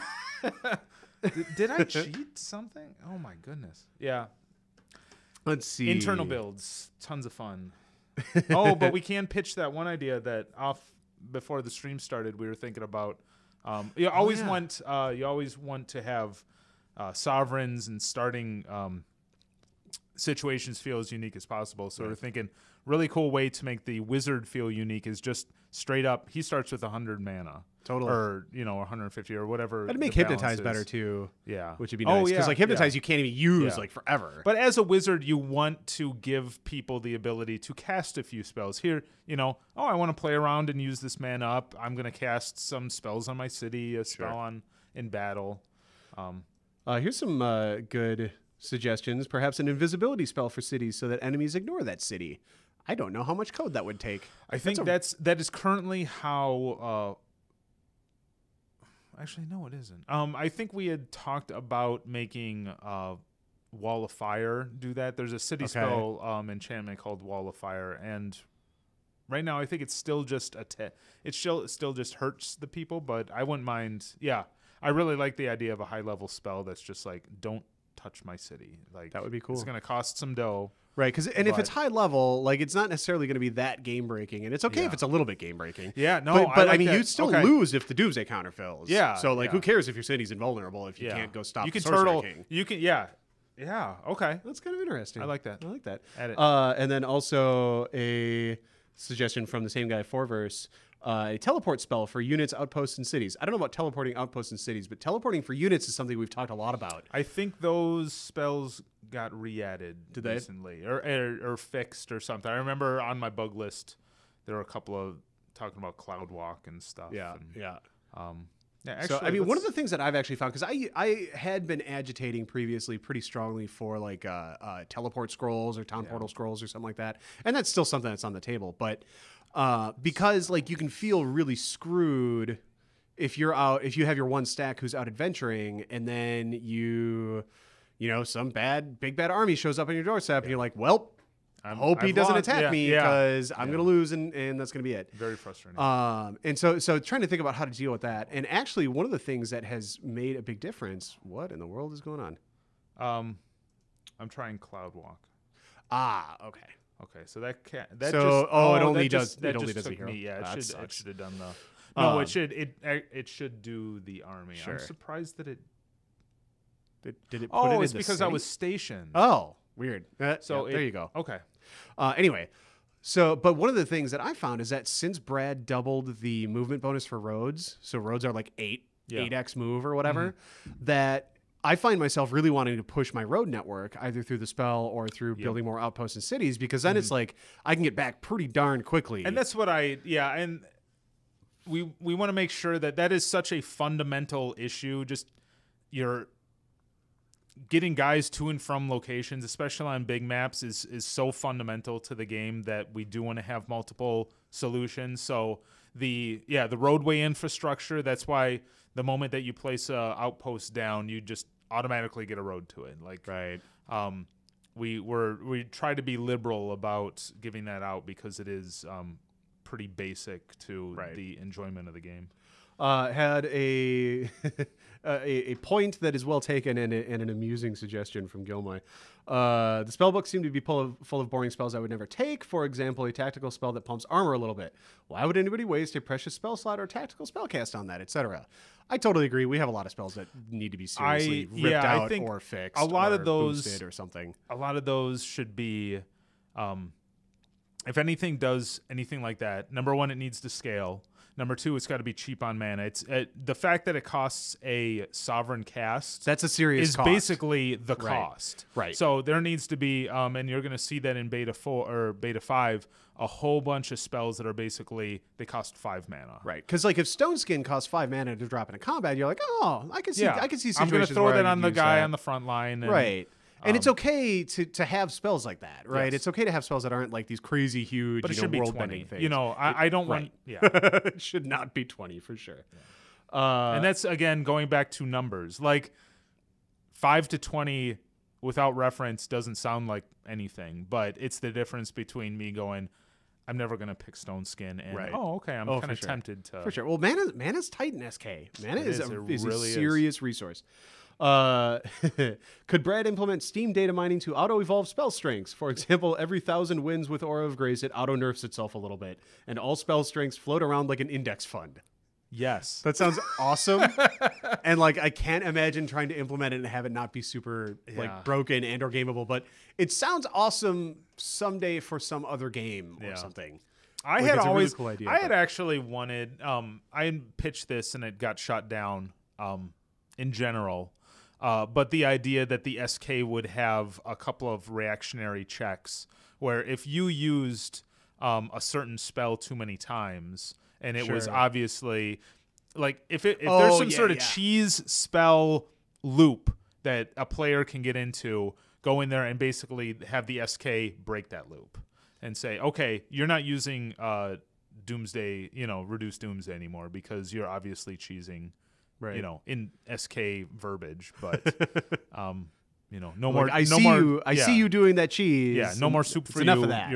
Did I cheat something? Oh my goodness. Yeah. Let's see. Internal builds, tons of fun. Oh, but we can pitch that one idea that before the stream started, we were thinking about. You always want to have sovereigns and starting situations feel as unique as possible. So we're thinking really cool way to make the wizard feel unique is just straight up. He starts with 100 mana. Totally. Or 150 or whatever. I'd make Hypnotize better too. Yeah. Which would be nice. Because Hypnotize you can't even use forever. But as a wizard, you want to give people the ability to cast a few spells. Here, I want to play around and use this mana up. I'm going to cast some spells on my city, a spell in battle. Here's some good suggestions. Perhaps an invisibility spell for cities so that enemies ignore that city. I don't know how much code that would take. I think that is currently how. Actually, no, it isn't. I think we had talked about making Wall of Fire do that. There's a city spell enchantment called Wall of Fire, and right now I think it's still just it still just hurts the people, but I wouldn't mind. Yeah, I really like the idea of a high level spell that's just like, don't touch my city. Like, that would be cool. It's going to cost some dough. Right, if it's high level, like, it's not necessarily going to be that game breaking, and it's okay if it's a little bit game breaking. Yeah, no, but I mean, you'd still lose if the Doomsday counter fills. Yeah, so who cares if your city's invulnerable if you can't go stop? You can the Sorcerer turtle. King. You can, yeah, okay. That's kind of interesting. I like that. I like that. Add it. And then also a suggestion from the same guy, Forverse. A teleport spell for units, outposts, and cities. I don't know about teleporting outposts and cities, but teleporting for units is something we've talked a lot about. I think those spells got re-added Did they? recently, or fixed or something. I remember on my bug list there were a couple of talking about Cloud Walk and stuff. Yeah, and, yeah. Yeah, actually, So, I mean, one of the things that I've actually found, because I had been agitating previously pretty strongly for like teleport scrolls or town portal scrolls or something like that, and that's still something that's on the table. But because like you can feel really screwed if you have your one stack who's out adventuring, and then some big bad army shows up on your doorstep, and you're like, well, I hope he doesn't attack me because I'm going to lose, and that's going to be it. Very frustrating. And so trying to think about how to deal with that. And actually, one of the things that has made a big difference, what in the world is going on? I'm trying Cloud Walk. Ah, okay. Okay, so that can't. It only does the hero. Me. Yeah, it should have done the. No, it should do the army. Sure. I'm surprised that it. Did it? Put it in it's the because city? I was stationed. Oh, weird. So there you go. Okay. Anyway, but one of the things that I found is that since Brad doubled the movement bonus for roads, so roads are like 8x move or whatever, that I find myself really wanting to push my road network either through the spell or through building more outposts and cities, because then it's like I can get back pretty darn quickly. And that's what and we want to make sure that is such a fundamental issue. Just you're getting guys to and from locations, especially on big maps, is so fundamental to the game that we do want to have multiple solutions. So the roadway infrastructure, that's why the moment that you place a outpost down, you just automatically get a road to it. Like, right. We try to be liberal about giving that out because it is pretty basic to the enjoyment of the game. Had a a point that is well taken and an amusing suggestion from Gilmoy. The spellbook seemed to be full of boring spells I would never take. For example, a tactical spell that pumps armor a little bit. Why would anybody waste a precious spell slot or tactical spell cast on that, etc.? I totally agree. We have a lot of spells that need to be seriously ripped out or fixed. A lot or of those boosted or something. A lot of those should be, if anything does anything like that. Number one, it needs to scale. Number two, it's got to be cheap on mana. It's the fact that it costs a sovereign cast. That's a serious cost. Basically the cost. Right. So there needs to be, and you're going to see that in Beta 4 or Beta 5, a whole bunch of spells that are basically they cost 5 mana. Right. Because like if Stone Skin costs 5 mana to drop in a combat, you're like, oh, I can see situations. I'm going to throw that on the guy that. on the front line. And, right. And it's okay to have spells like that, right? Yes. It's okay to have spells that aren't like these crazy, huge, but it should be world-bending 20. things. I don't want... Yeah. It should not be 20 for sure. Yeah. And that's, again, going back to numbers. Like, 5 to 20 without reference doesn't sound like anything, but it's the difference between me going, I'm never going to pick Stone Skin, and, okay, I'm kind of tempted to... For sure. Well, mana's tight in SK. Mana is a serious resource. Could Brad implement Steam data mining to auto-evolve spell strengths? For example, every 1,000 wins with Aura of Grace, it auto-nerfs itself a little bit, and all spell strengths float around like an index fund. Yes. That sounds awesome. And like I can't imagine trying to implement it and have it not be super like broken and or gameable, but it sounds awesome someday for some other game or something. I had always, really cool idea, I had actually wanted, I had pitched this and it got shot down in general. But the idea that the SK would have a couple of reactionary checks where if you used a certain spell too many times and it was obviously like if there's some sort of cheese spell loop that a player can get into, go in there and basically have the SK break that loop and say, okay, you're not using Doomsday, reduced Doomsday anymore because you're obviously cheesing. Right. In SK verbiage, but no more. I see you doing that cheese. Yeah, no more soup for you. Enough of that.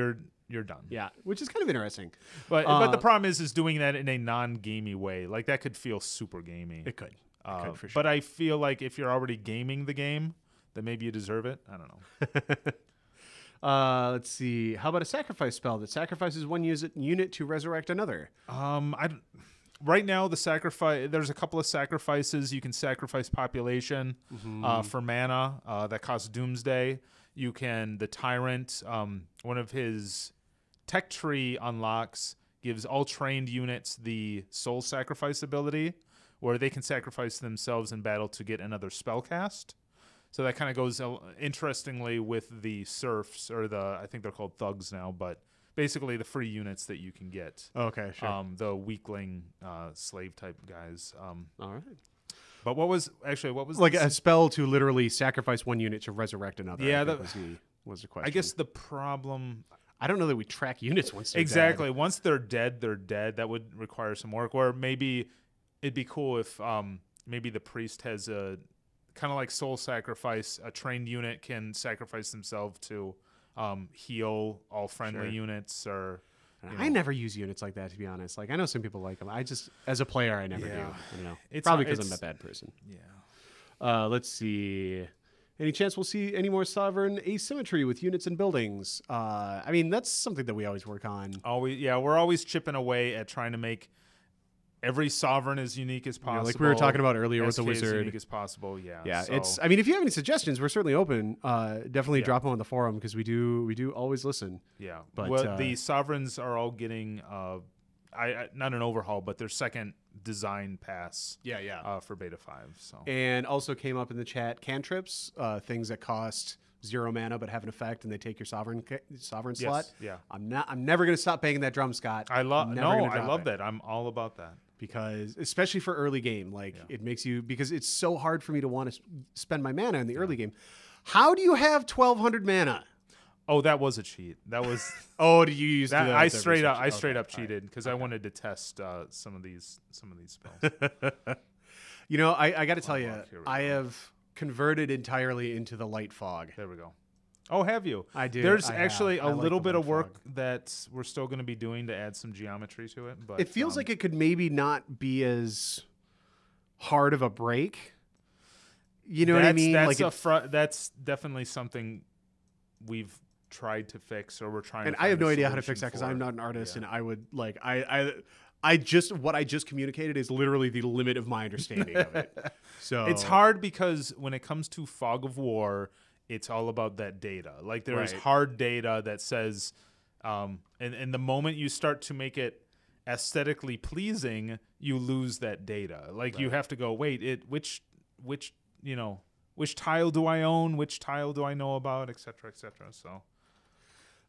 You're done. Yeah, which is kind of interesting. But the problem is doing that in a non-gamey way. Like that could feel super gamey. It could. For sure. But I feel like if you're already gaming the game, then maybe you deserve it. I don't know. Let's see. How about a sacrifice spell that sacrifices one unit to resurrect another? Right now, there's a couple of sacrifices. You can sacrifice population for mana that costs Doomsday. You can, the Tyrant, one of his tech tree unlocks gives all trained units the soul sacrifice ability, where they can sacrifice themselves in battle to get another spell cast. So that kind of goes interestingly with the serfs, or I think they're called thugs now, but basically the free units that you can get. Okay, sure. The weakling slave type guys. All right. But what was like a spell to literally sacrifice one unit to resurrect another? Yeah, was the question. I guess the problem. I don't know that we track units once they're exactly. dead. Once they're dead, they're dead. That would require some work. Or maybe it'd be cool if maybe the priest has a kind of like soul sacrifice. A trained unit can sacrifice themselves to heal all friendly units. Or I never use units like that, to be honest. Like, I know some people like them. I just, as a player, I never do. I don't know. It's probably because I'm a bad person. Yeah. Let's see. Any chance we'll see any more sovereign asymmetry with units and buildings? I mean, that's something that we always work on. We're always chipping away at trying to make every sovereign as unique as possible. Like we were talking about earlier with the SK wizard. As unique as possible, yeah. Yeah, so. it's. I mean, if you have any suggestions, we're certainly open. Definitely drop them on the forum because we do always listen. Yeah, but the sovereigns are all getting not an overhaul, but their second design pass. For beta 5. So and also came up in the chat cantrips, things that cost 0 mana but have an effect and they take your sovereign slot. Yeah, I'm never gonna stop banging that drum, Scott. I love that. I'm all about that. Because especially for early game, it makes you, because it's so hard for me to want to spend my mana in the early game. How do you have 1,200 mana? Oh, that was a cheat. That was. Oh, did you use that? I straight up cheated because I wanted to test some of these spells. You know, I got to tell you, I have converted entirely into the light fog. There we go. Oh, have you? I do. There's actually a like little the bit light of work fog. that we're still going to be doing to add some geometry to it. But it feels like it could maybe not be as hard of a break. You know what I mean? That's definitely something we've tried to fix, or we're trying. And to I have find no a idea how to solution fix that because for. I'm not an artist, Yeah. and I would like what I just communicated is literally the limit of my understanding of it. So It's hard because when it comes to Fog of War, it's all about that data. Like there's hard data that says, and the moment you start to make it aesthetically pleasing, you lose that data. Like you have to go, wait, which tile do I own? Which tile do I know about? Et cetera, et cetera. So,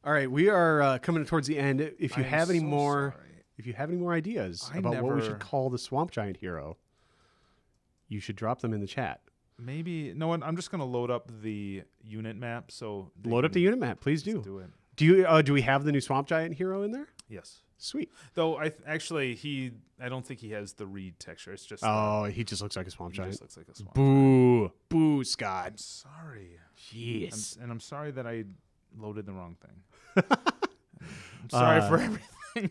all right, we are coming towards the end. If you have any more, sorry. if you have any more ideas about what we should call the Swamp Giant hero, you should drop them in the chat. Maybe I'm just gonna load up the unit map. So load up the unit map, please do. Do it. Do we have the new Swamp Giant hero in there? Yes. Sweet. Though I don't think he has the reed texture. It's just he just looks like a Swamp Giant. Just looks like a swamp. Boo, Scott. I'm sorry. Jeez. I'm sorry that I loaded the wrong thing. I'm sorry for everything.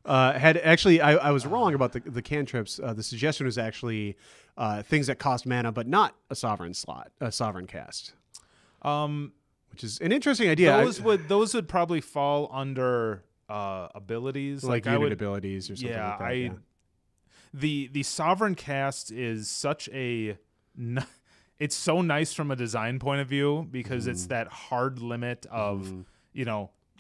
I was wrong about the cantrips. The suggestion was actually things that cost mana, but not a sovereign cast. Which is an interesting idea. Those would probably fall under abilities, like unit abilities or something like that. The sovereign cast is such a. It's so nice from a design point of view because it's that hard limit of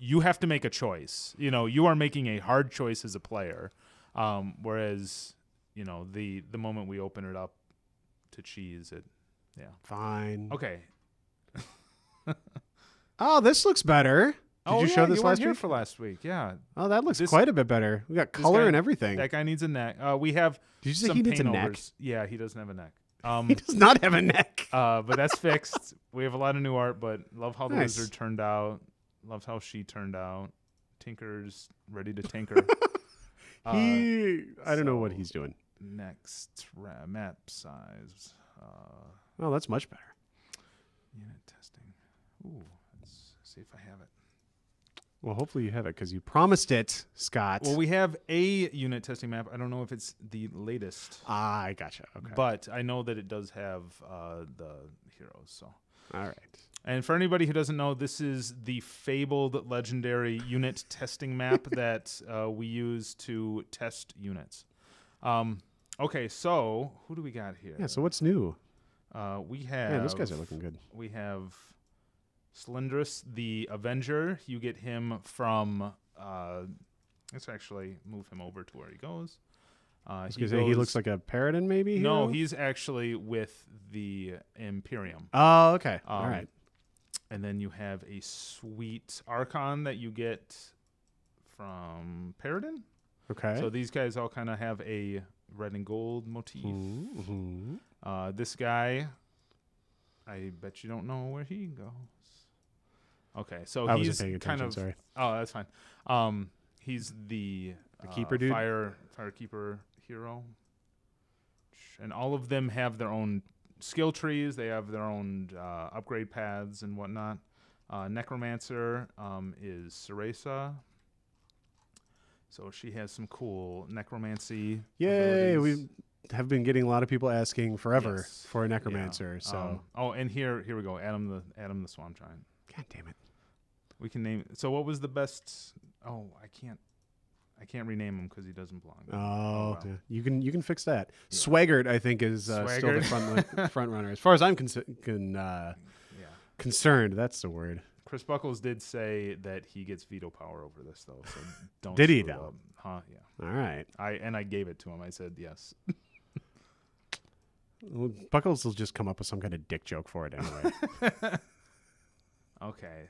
you have to make a choice. You are making a hard choice as a player, whereas the moment we open it up to cheese, fine. Okay. Oh, this looks better. Did you show this last week? For last week, yeah. Oh, that looks quite a bit better. We got color and everything. That guy needs a neck. We have. Did you say he needs a neck? Yeah, he doesn't have a neck. He does not have a neck. But that's fixed. We have a lot of new art, but love how the wizard turned out. Love how she turned out. Tinker's ready to tinker. I don't know what he's doing. Next map size. Oh, that's much better. Unit testing. Ooh, let's see if I have it. Well, hopefully you have it because you promised it, Scott. Well, we have a unit testing map. I don't know if it's the latest. I gotcha. Okay. But I know that it does have the heroes. So. All right. And for anybody who doesn't know, this is the fabled legendary unit testing map that we use to test units. Okay, so who do we got here? Yeah, so what's new? We have... Man, those guys are looking good. We have Cylindrus, the Avenger. You get him from. Let's actually move him over to where he goes. He looks like a Paradin, maybe? No, hero? he's actually with the Imperium. Oh, okay. All right. And then you have a sweet Archon that you get from Paradin. Okay. So these guys all kind of have a red and gold motif. Mm-hmm. This guy, I bet you don't know where he goes. Okay, so I he's wasn't paying attention, kind of. sorry. Oh, that's fine. He's the keeper dude? Firekeeper hero. And all of them have their own skill trees. They have their own upgrade paths and whatnot. Necromancer is Ceresa. So she has some cool necromancy. Yay! abilities. We have been getting a lot of people asking forever Yes. for a necromancer. Yeah. So And here we go. Adam the Swamp Giant. God damn it! We can name. So what was the best? Oh, I can't rename him because he doesn't belong. Oh, well. yeah. You can fix that. Yeah. Swaggart, I think, is still the front runner as far as I'm concerned. That's the word. Chris Buckles did say that he gets veto power over this, though. So don't. Did he, screw it though? up. Huh? Yeah. All right. I gave it to him. I said yes. Well, Buckles will just come up with some kind of dick joke for it anyway. Okay.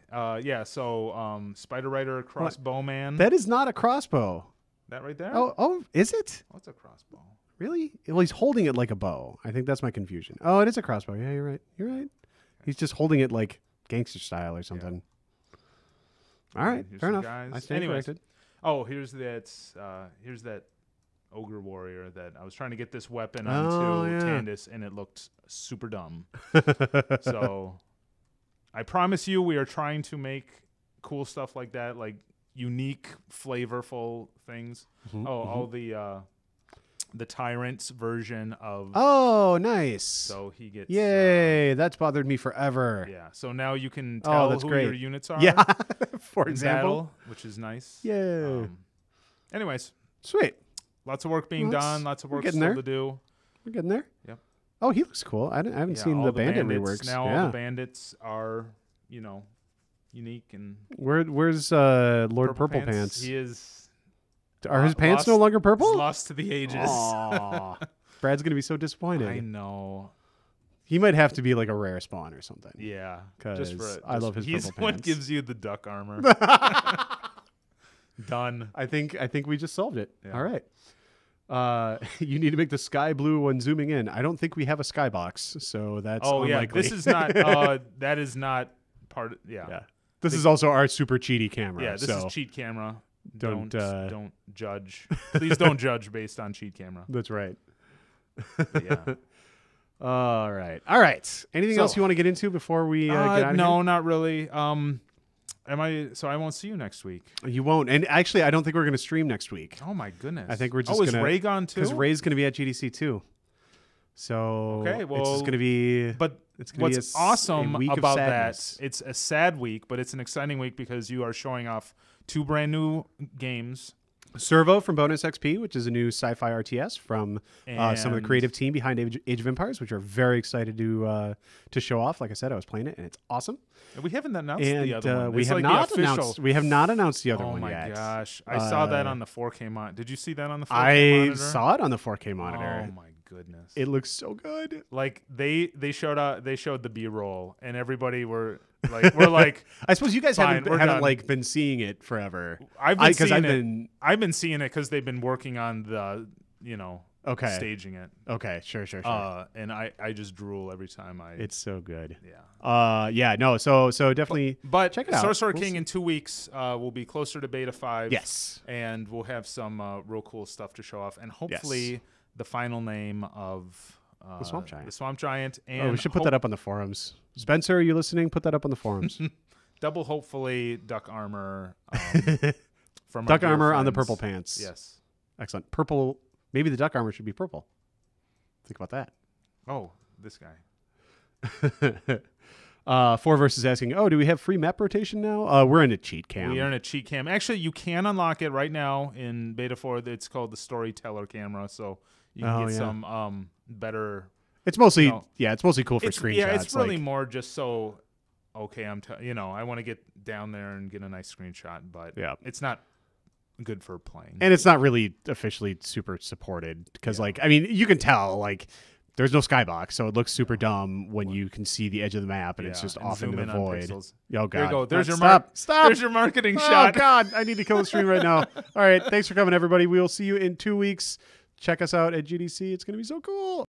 Yeah. So Spider Rider Crossbowman. That is not a crossbow. That right there. Oh, is it? What's a crossbow? Really? Well, he's holding it like a bow. I think that's my confusion. Oh, it is a crossbow. Yeah, you're right. You're right. He's just holding it like gangster style or something. Yeah. All right. Here's Fair some enough. guys. I stand corrected. Oh, here's that ogre warrior that I was trying to get this weapon onto Tandis, and it looked super dumb. So I promise you, we are trying to make cool stuff like that, like unique, flavorful things. All the Tyrant's version of. Oh, nice. So he gets. Yay! That's bothered me forever. Yeah. So now you can tell that's who great. your units are. Yeah. For in example. battle, which is nice. Yeah. Anyways, Sweet. lots of work being done. Lots of work still to do. We're getting there. Yep. Oh, he looks cool. I haven't seen all the bandit bandits, reworks. Now yeah. all the bandits are, unique and. Where's Lord Purple Pants? He is. Are his pants no longer purple? Lost to the ages. Aw. Brad's gonna be so disappointed. I know. He might have to be like a rare spawn or something. Yeah. Because I love his he's purple what pants. gives you the duck armor. Done. I think we just solved it. Yeah. All right. You need to make the sky blue when zooming in. I don't think we have a skybox, so that's unlikely. This is not. That is not part. Yeah. This is also our super cheaty camera. Yeah, this so is cheat camera. Don't judge. Please don't judge based on cheat camera. That's right. Yeah. All right. Anything else you want to get into before we get out of here? No, not really. So I won't see you next week. You won't. And actually, I don't think we're going to stream next week. Oh my goodness. I think we're just is Ray gone too? Because Ray's going to be at GDC too. So okay, well, it's just going to be. But it's gonna what's be awesome a week about of that? sadness. It's a sad week, but it's an exciting week because you are showing off 2 brand new games. Servo from Bonus XP, which is a new sci-fi RTS from some of the creative team behind Age of Empires, which are very excited to show off. Like I said, I was playing it, and it's awesome. And we haven't announced And the other one. we It's have like not the official. announced. We have not announced the other one Oh my yet. gosh! I saw that on the 4K monitor. Did you see that on the 4K I monitor? saw it on the 4K monitor. Oh my goodness! It looks so good. Like they showed the B-roll, and everybody were like, I suppose you guys Fine, we're haven't done. like been seeing it forever. I've been seeing been I've been seeing it because they've been working on the okay. staging it. Okay, sure. And I just drool every time I. It's so good. Yeah. No. So definitely. But check it out. Sorcerer We'll King see. in 2 weeks will be closer to Beta 5. Yes. And we'll have some real cool stuff to show off, and hopefully the final name of The Swamp Giant. The Swamp Giant. And we should put that up on the forums. Spencer, are you listening? Put that up on the forums. Double, hopefully, duck armor. From Duck our dear armor on the friends. purple pants. Yes. Excellent. Purple. Maybe the duck armor should be purple. Think about that. Oh, this guy. Four versus asking, do we have free map rotation now? We're in a cheat cam. We are in a cheat cam. Actually, you can unlock it right now in Beta 4. It's called the Storyteller camera, so you can get some better. It's mostly it's mostly cool for screenshots. Yeah, it's really more just so okay, I want to get down there and get a nice screenshot, but Yeah. it's not good for playing. And it's not really officially super supported because, like, I mean, you can tell, like, there's no skybox, so it looks super dumb when you can see the edge of the map and it's just off into the void. Oh, God. There you go. There's your Stop. There's your marketing Oh, shot. God. I need to kill the stream right now. All right. Thanks for coming, everybody. We will see you in 2 weeks. Check us out at GDC. It's going to be so cool.